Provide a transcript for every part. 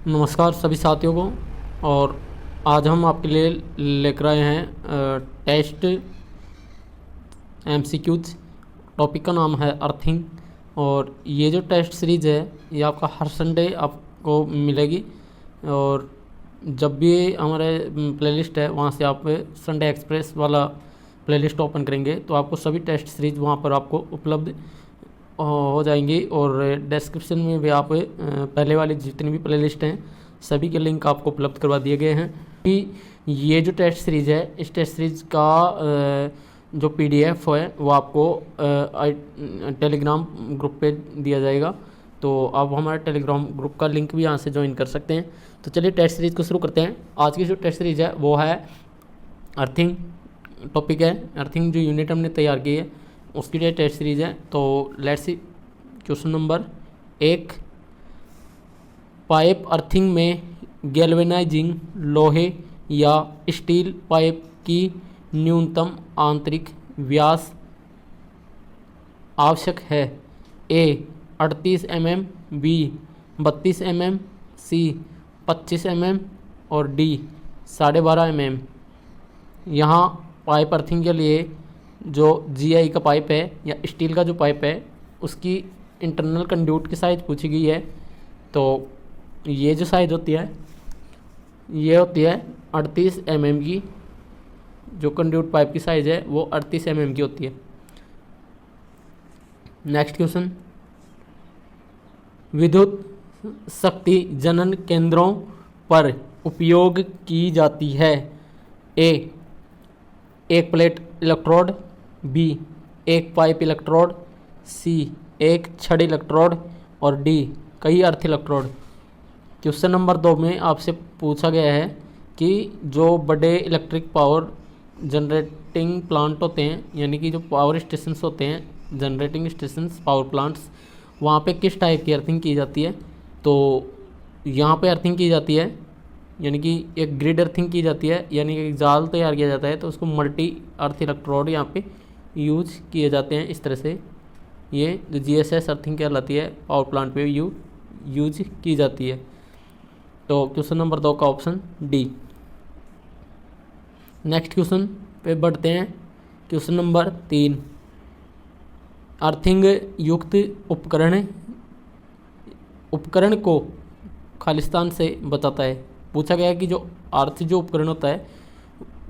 नमस्कार सभी साथियों को। और आज हम आपके लिए लेकर आए हैं टेस्ट एमसीक्यूज। टॉपिक का नाम है अर्थिंग। और ये जो टेस्ट सीरीज़ है ये आपका हर संडे आपको मिलेगी। और जब भी हमारे प्लेलिस्ट है वहाँ से आप संडे एक्सप्रेस वाला प्लेलिस्ट ओपन करेंगे तो आपको सभी टेस्ट सीरीज़ वहाँ पर आपको उपलब्ध हो जाएंगी। और डिस्क्रिप्शन में भी आप पहले वाली जितनी भी प्लेलिस्ट हैं सभी के लिंक आपको उपलब्ध करवा दिए गए हैं। कि ये जो टेस्ट सीरीज़ है इस टेस्ट सीरीज़ का जो पीडीएफ है वो आपको टेलीग्राम ग्रुप पे दिया जाएगा। तो आप हमारे टेलीग्राम ग्रुप का लिंक भी यहाँ से ज्वाइन कर सकते हैं। तो चलिए टेस्ट सीरीज़ को शुरू करते हैं। आज की जो टेस्ट सीरीज़ है वो है अर्थिंग। टॉपिक है अर्थिंग। जो यूनिट हमने तैयार की है उसकी लिए टेस्ट सीरीज़ है। तो let's see question number 1। Pipe earthing में गैल्वेनाइजिंग लोहे या स्टील पाइप की न्यूनतम आंतरिक व्यास आवश्यक है। ए 38 mm, बी 32 mm, सी 25 mm और डी 12.5 mm। यहाँ पाइप अर्थिंग के लिए जो जीआई का पाइप है या स्टील का जो पाइप है उसकी इंटरनल कंड्यूट की साइज़ पूछी गई है। तो ये जो साइज़ होती है ये होती है 38 mm की। जो कंड्यूट पाइप की साइज़ है वो 38 mm की होती है। Next question. विद्युत शक्ति जनन केंद्रों पर उपयोग की जाती है। ए एक प्लेट इलेक्ट्रोड, बी एक पाइप इलेक्ट्रोड, सी एक छड़ इलेक्ट्रोड और डी कई अर्थ इलेक्ट्रोड। क्वेश्चन नंबर 2 में आपसे पूछा गया है कि जो बड़े इलेक्ट्रिक पावर जनरेटिंग प्लांट होते हैं यानी कि जो पावर स्टेशंस होते हैं जनरेटिंग स्टेशंस पावर प्लांट्स वहाँ पे किस टाइप की अर्थिंग की जाती है। तो यहाँ पे अर्थिंग की जाती है यानी कि एक ग्रिड अर्थिंग की जाती है यानी कि एक जाल तैयार किया जाता है तो उसको मल्टी अर्थ इलेक्ट्रोड यहाँ पे यूज किए जाते हैं। इस तरह से ये जो जीएसएस अर्थिंग कहलाती है पावर प्लांट पे यूज की जाती है। तो क्वेश्चन नंबर 2 का ऑप्शन डी। नेक्स्ट क्वेश्चन पे बढ़ते हैं। Question number 3। अर्थिंग युक्त उपकरण को खालिस्तान से बचाता है। पूछा गया है कि जो अर्थ जो उपकरण होता है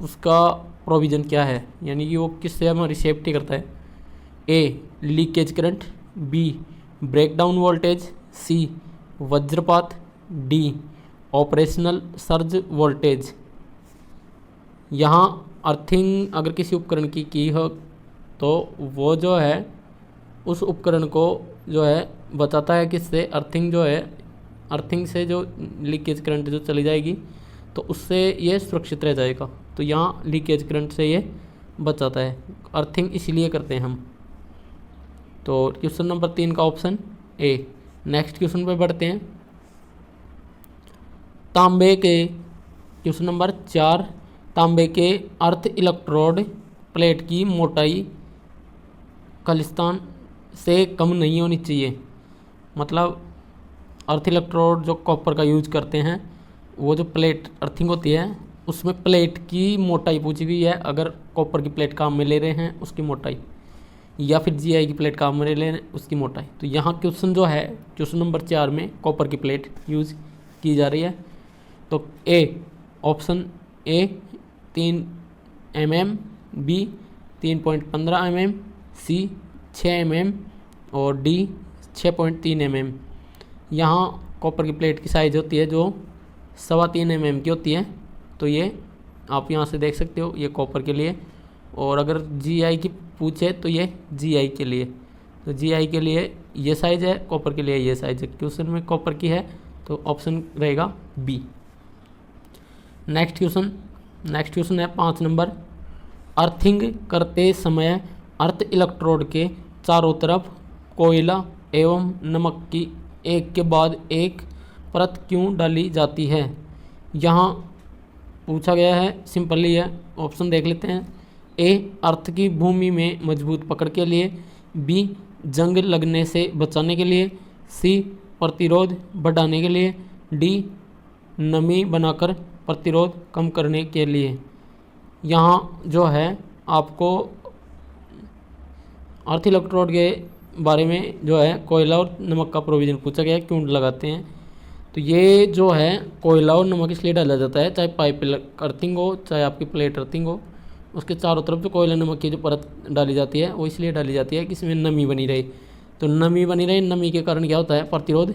उसका प्रोविज़न क्या है यानी कि वो किससे हमारी सेफ्टी करता है। A leakage current, B break down voltage, C वज्रपात, डी ऑपरेशनल सर्ज वोल्टेज। यहाँ अर्थिंग अगर किसी उपकरण की हो तो वो जो है उस उपकरण को जो है बचाता है किससे। अर्थिंग जो है अर्थिंग से जो लीकेज करंट जो चली जाएगी तो उससे ये सुरक्षित रह जाएगा। तो यहाँ लीकेज करंट से ये बचाता है। अर्थिंग इसलिए करते हैं हम। तो क्वेश्चन नंबर 3 का ऑप्शन ए। नेक्स्ट क्वेश्चन पे बढ़ते हैं। तांबे के क्वेश्चन नंबर 4। तांबे के अर्थ इलेक्ट्रोड प्लेट की मोटाई खालिस्तान से कम नहीं होनी चाहिए। मतलब अर्थ इलेक्ट्रोड जो कॉपर का यूज करते हैं वो जो प्लेट अर्थिंग होती है उसमें प्लेट की मोटाई पूछी गई है। अगर कॉपर की प्लेट काम में ले रहे हैं उसकी मोटाई या फिर जीआई की प्लेट काम में ले रहे हैं उसकी मोटाई। तो यहाँ क्वेश्चन जो है क्वेश्चन नंबर 4 में कॉपर की प्लेट यूज की जा रही है। तो A option A 3 mm, B 3.15 mm, C 6 mm और डी 6.3 mm। यहाँ कॉपर की प्लेट की साइज़ होती है जो 3.25 mm की होती है। तो ये आप यहाँ से देख सकते हो ये कॉपर के लिए। और अगर जीआई की पूछे तो ये जीआई के लिए। तो जीआई के लिए ये साइज़ है, कॉपर के लिए ये साइज़ है। क्वेश्चन में कॉपर की है तो ऑप्शन रहेगा बी। नेक्स्ट क्वेश्चन है 5 नंबर। अर्थिंग करते समय अर्थ इलेक्ट्रोड के चारों तरफ कोयला एवं नमक की एक के बाद एक परत क्यों डाली जाती है। यहाँ पूछा गया है सिंपली है। ऑप्शन देख लेते हैं। ए अर्थ की भूमि में मजबूत पकड़ के लिए, बी जंग लगने से बचाने के लिए, सी प्रतिरोध बढ़ाने के लिए, डी नमी बनाकर प्रतिरोध कम करने के लिए। यहाँ जो है आपको अर्थ इलेक्ट्रोड के बारे में जो है कोयला और नमक का प्रोविज़न पूछा गया है, क्यों लगाते हैं। तो ये जो है कोयला और नमक इसलिए डाला जाता है, चाहे पाइप अर्थिंग हो चाहे आपकी प्लेट अर्थिंग हो, उसके चारों तरफ जो कोयला नमक की जो परत डाली जाती है वो इसलिए डाली जाती है कि इसमें नमी बनी रहे। तो नमी बनी रहे, नमी के कारण क्या होता है, प्रतिरोध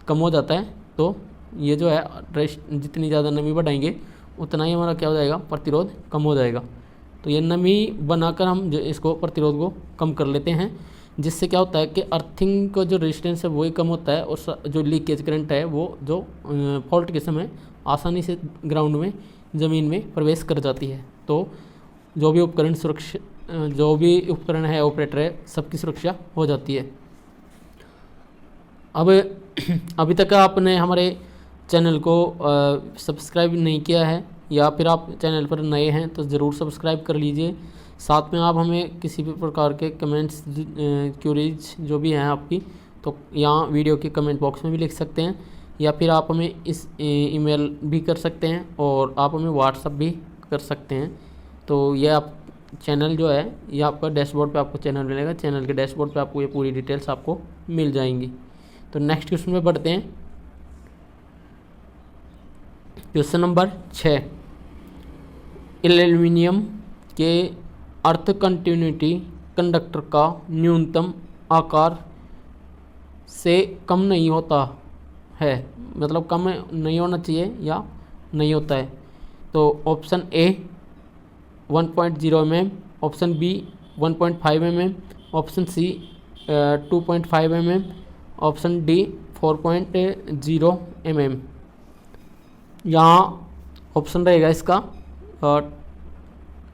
कम हो जाता है। तो ये जो है जितनी ज़्यादा नमी बढ़ाएंगे उतना ही हमारा क्या हो जाएगा, प्रतिरोध कम हो जाएगा। तो ये नमी बनाकर हम जो इसको प्रतिरोध को कम कर लेते हैं, जिससे क्या होता है कि अर्थिंग का जो रेजिस्टेंस है वही कम होता है और जो लीकेज करंट है वो जो फॉल्ट के समय आसानी से ग्राउंड में ज़मीन में प्रवेश कर जाती है। तो जो भी उपकरण है ऑपरेटर है सबकी सुरक्षा हो जाती है। अब अभी तक आपने हमारे चैनल को सब्सक्राइब नहीं किया है या फिर आप चैनल पर नए हैं तो ज़रूर सब्सक्राइब कर लीजिए। साथ में आप हमें किसी भी प्रकार के कमेंट्स क्यूरीज जो भी हैं आपकी, तो यहाँ वीडियो के कमेंट बॉक्स में भी लिख सकते हैं या फिर आप हमें इस ईमेल भी कर सकते हैं और आप हमें व्हाट्सअप भी कर सकते हैं। तो ये आप चैनल जो है ये आपका डैशबोर्ड पे आपको चैनल मिलेगा, चैनल के डैशबोर्ड पे आपको ये पूरी डिटेल्स आपको मिल जाएंगी। तो नेक्स्ट क्वेश्चन में बढ़ते हैं। क्वेश्चन नंबर 6, एल्यूमीनियम के अर्थ कंटिन्यूटी कंडक्टर का न्यूनतम आकार से कम नहीं होता है, मतलब कम नहीं होना चाहिए या नहीं होता है। तो option A 1.0 mm, option B 1.5 mm, option C 2.5 mm, option D 4.0 mm। यहाँ ऑप्शन रहेगा इसका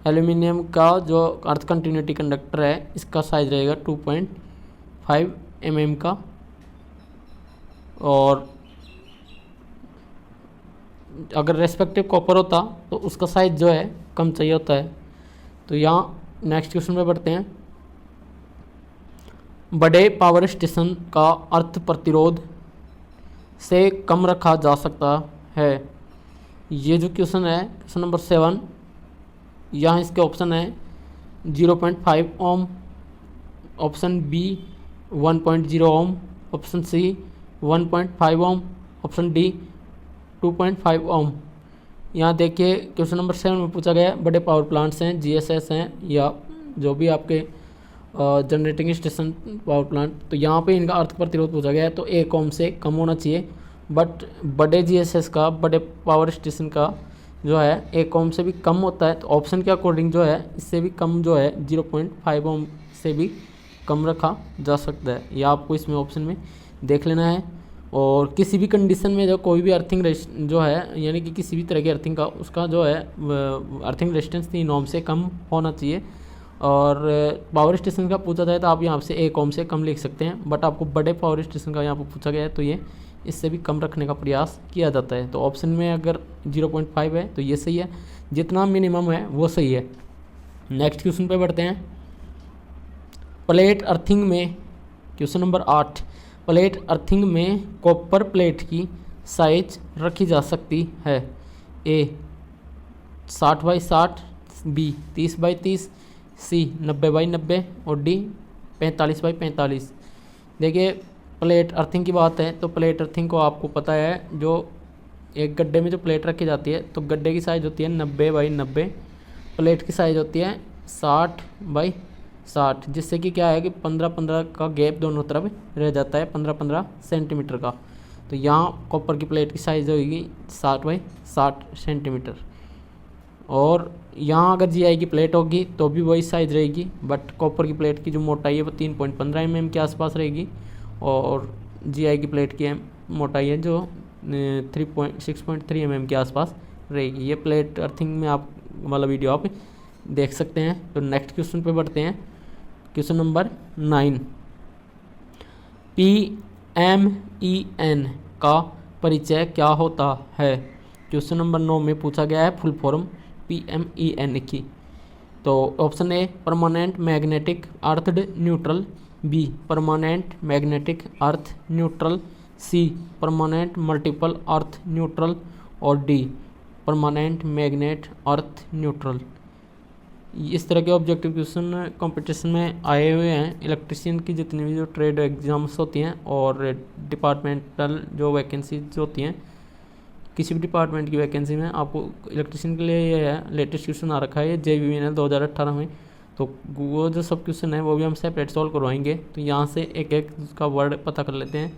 एल्यूमिनियम का जो अर्थ कंटिन्यूटी कंडक्टर है इसका साइज रहेगा 2.5 mm का, और अगर रेस्पेक्टिव कॉपर होता तो उसका साइज जो है कम चाहिए होता है। तो यहाँ नेक्स्ट क्वेश्चन में बढ़ते हैं। बड़े पावर स्टेशन का अर्थ प्रतिरोध से कम रखा जा सकता है। ये जो क्वेश्चन है क्वेश्चन नंबर 7, यहाँ इसके ऑप्शन है 0.5 ओम, ऑप्शन बी 1.0 ओम, ऑप्शन सी 1.5 ओम, ऑप्शन डी 2.5 ओम। यहाँ देखिए क्वेश्चन नंबर 7 में पूछा गया है बड़े पावर प्लांट्स हैं, जीएसएस हैं या जो भी आपके जनरेटिंग स्टेशन पावर प्लांट, तो यहाँ पे इनका अर्थ प्रतिरोध पूछा गया है। तो 1 ओम से कम होना चाहिए, बट बड़े जीएसएस का, बड़े पावर स्टेशन का जो है 1 ओम से भी कम होता है। तो ऑप्शन के अकॉर्डिंग जो है इससे भी कम जो है 0.5 ओम से भी कम रखा जा सकता है। यह आपको इसमें ऑप्शन में देख लेना है। और किसी भी कंडीशन में जो कोई भी अर्थिंग जो है यानी कि किसी भी तरह की अर्थिंग का उसका जो है अर्थिंग रेजिस्टेंस 3 ओम से कम होना चाहिए। और पावर स्टेशन का पूछा जाए तो आप यहाँ से 1 ओम से कम लिख सकते हैं, बट आपको बड़े पावर स्टेशन का यहाँ पर पूछा गया है तो ये इससे भी कम रखने का प्रयास किया जाता है। तो ऑप्शन में अगर 0.5 है तो ये सही है, जितना मिनिमम है वो सही है। नेक्स्ट क्वेश्चन पे बढ़ते हैं। प्लेट अर्थिंग में क्वेश्चन नंबर 8, प्लेट अर्थिंग में कॉपर प्लेट की साइज रखी जा सकती है। ए 60x60, बी 30x30, सी 90x90 और डी 45x45। देखिए प्लेट अर्थिंग की बात है तो प्लेट अर्थिंग को आपको पता है, जो एक गड्ढे में जो प्लेट रखी जाती है तो गड्ढे की साइज़ होती है 90x90, प्लेट की साइज़ होती है 60x60, जिससे कि क्या है कि 15-15 का गैप दोनों तरफ रह जाता है, 15-15 सेंटीमीटर का। तो यहाँ कॉपर की प्लेट की साइज़ होगी 60x60 सेंटीमीटर। और यहाँ अगर जीआई की प्लेट होगी तो भी वही साइज़ रहेगी, बट कॉपर की प्लेट की जो मोटाई है वो 3.15 mm के आसपास रहेगी और जीआई की प्लेट की मोटाई है जो 6.3 mm के आसपास रहेगी। ये प्लेट अर्थिंग में आप वाला वीडियो आप देख सकते हैं। तो नेक्स्ट क्वेश्चन पे बढ़ते हैं। क्वेश्चन नंबर 9, PMEN का परिचय क्या होता है। क्वेश्चन नंबर 9 में पूछा गया है फुल फॉर्म PMEN की। तो option A permanent magnetic earth neutral, B permanent magnetic earth neutral, C permanent multiple earth neutral और D permanent magnet earth neutral. इस तरह के ऑब्जेक्टिव क्वेश्चन कंपटीशन में आए हुए हैं। इलेक्ट्रिशियन की जितनी भी जो ट्रेड एग्जाम्स होती हैं और डिपार्टमेंटल जो वैकेंसीज होती हैं, किसी भी डिपार्टमेंट की वैकेंसी में आपको इलेक्ट्रिशियन के लिए ये है लेटेस्ट क्वेश्चन आ रखा है ये JVNL 2018 में। तो वो जो सब क्वेश्चन है वो भी हम सेपरेट सॉल्व करवाएंगे। तो यहाँ से एक एक का वर्ड पता कर लेते हैं।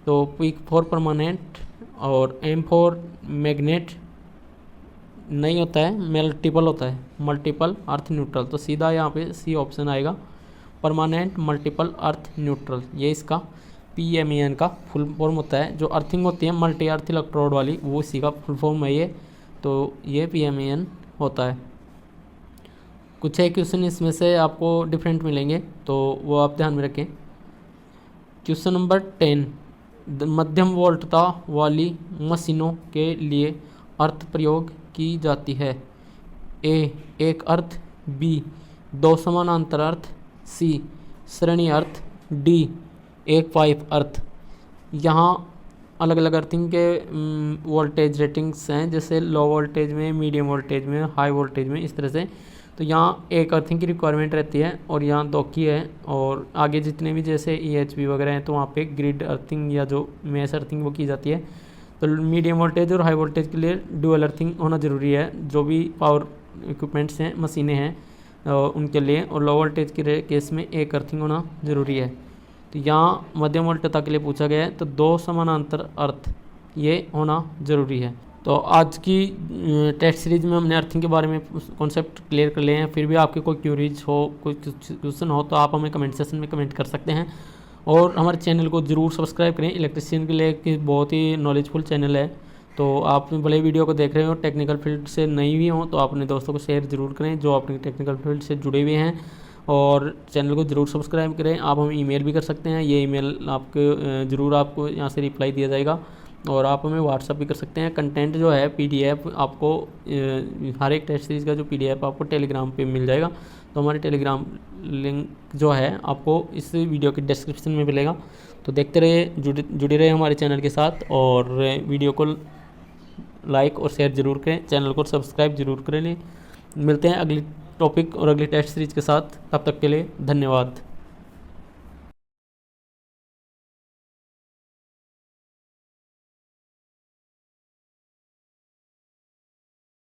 तो P फॉर परमानेंट और M फॉर मैग्नेट नहीं होता है, मल्टीपल होता है, मल्टीपल अर्थ न्यूट्रल। तो सीधा यहाँ पे सी ऑप्शन आएगा, परमानेंट मल्टीपल अर्थ न्यूट्रल। ये इसका PMEN का फुल फॉर्म होता है। जो अर्थिंग होती है मल्टी अर्थ इलेक्ट्रोड वाली, वो इसी का फुल फॉर्म है ये। तो ये PMEN होता है। कुछ एक क्वेश्चन इसमें से आपको डिफरेंट मिलेंगे, तो वो आप ध्यान में रखें। क्वेश्चन नंबर 10, मध्यम वोल्टता वाली मशीनों के लिए अर्थ प्रयोग की जाती है। A एक अर्थ, B 2 समानांतर अर्थ, C श्रेणी अर्थ, D एक पाइप अर्थ। यहाँ अलग अलग अर्थिंग के वोल्टेज रेटिंग्स हैं, जैसे लो वोल्टेज में, मीडियम वोल्टेज में, हाई वोल्टेज में, इस तरह से। तो यहाँ एक अर्थिंग की रिक्वायरमेंट रहती है और यहाँ 2 की है। और आगे जितने भी जैसे EHV वगैरह हैं तो वहाँ पे ग्रिड अर्थिंग या जो मेस अर्थिंग वो की जाती है। तो मीडियम वोल्टेज और हाई वोल्टेज के लिए ड्यूअल अर्थिंग होना ज़रूरी है, जो भी पावर इक्विपमेंट्स हैं, मशीनें हैं उनके लिए। और लो वोल्टेज के केस में एक अर्थिंग होना ज़रूरी है। तो यहाँ मध्यम वोल्टता के लिए पूछा गया है, तो 2 समानांतर अर्थ ये होना ज़रूरी है। तो आज की टेस्ट सीरीज में हमने अर्थिंग के बारे में कॉन्सेप्ट क्लियर कर लिए हैं। फिर भी आपके कोई क्यूरीज हो, कोई क्वेश्चन हो, तो आप हमें कमेंट सेक्शन में कमेंट कर सकते हैं। और हमारे चैनल को ज़रूर सब्सक्राइब करें। इलेक्ट्रिशियन के लिए एक बहुत ही नॉलेजफुल चैनल है। तो आप भले वीडियो को देख रहे हो, टेक्निकल फील्ड से नहीं भी हो, तो आप अपने दोस्तों को शेयर ज़रूर करें जो अपनी टेक्निकल फील्ड से जुड़े हुए हैं। और चैनल को ज़रूर सब्सक्राइब करें। आप हमें ईमेल भी कर सकते हैं, ये ईमेल आपके ज़रूर आपको यहाँ से रिप्लाई दिया जाएगा। और आप हमें व्हाट्सअप भी कर सकते हैं। कंटेंट जो है PDF आपको हर एक टेस्ट सीरीज़ का जो PDF आपको टेलीग्राम पे मिल जाएगा। तो हमारे टेलीग्राम लिंक जो है आपको इस वीडियो के डिस्क्रिप्शन में मिलेगा। तो देखते रहिए, जुड़े रहे हमारे चैनल के साथ, और वीडियो को लाइक और शेयर ज़रूर करें, चैनल को सब्सक्राइब ज़रूर करें। मिलते हैं अगली टॉपिक और अगली टेस्ट सीरीज़ के साथ। तब तक के लिए धन्यवाद।